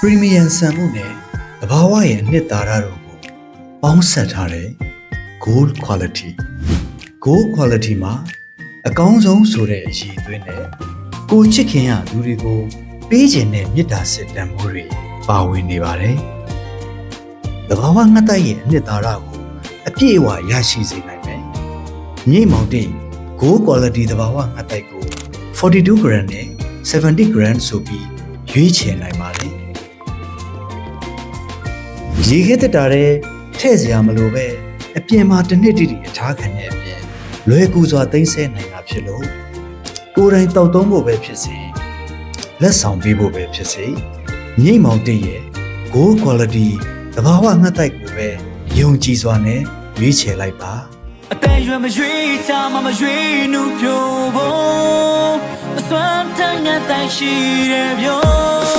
Premium ဆန်မှုနဲ့သဘာဝရဲ့နှစ်သာရတို့ကိုပေါင်းစပ်ထားတဲ့ Gold Quality Quality မှာအကောင်းဆုံးဆိုတဲ့အရည်အသွေးနဲ့ကိုချစ်ခင်ရလူတွေကိုပေးခြင်းနဲ့မေတ္တာစစ်တမ်းမှုတွေပါဝင်နေပါတယ်။သဘာဝငှက်တိုက်ရဲ့အနှစ်သာရကိုအပြည့်အဝရရှိစေနိုင်မယ်။မြိတ်မောင်တိတ် Gold Quality သဘာဝငှက်တိုက်ကို42 gram နဲ့70 gram ဆိုပြီးရွေးချယ်နိုင်ပါတယ်။ရေခဲတက်တာတဲ့ထည့်စရာမလိုပဲအပြင်မှာတစ်နှစ်တိတိအထားခံတဲ့အပြင်လွယ်ကူစွာသိမ်းဆည်းနိုင်တာဖြစ်လို့ကိုယ်တိုင်တောက်သုံးဖို့ပဲဖြစ်စေလက်ဆောင်ပေးဖို့ပဲဖြစ်စေမြိတ်မောင်တိတ်ရဲ့ Gold Quality သဘာဝငှက်တိုက်ကိုပဲယုံကြည်စွာနဲ့ရွေးချယ်လိုက်ပါအသေးရွယ်မရွေးချမမရွေးနုပြိုဖို့အစွမ်းတန်ငါတိုင်ရှိရပြော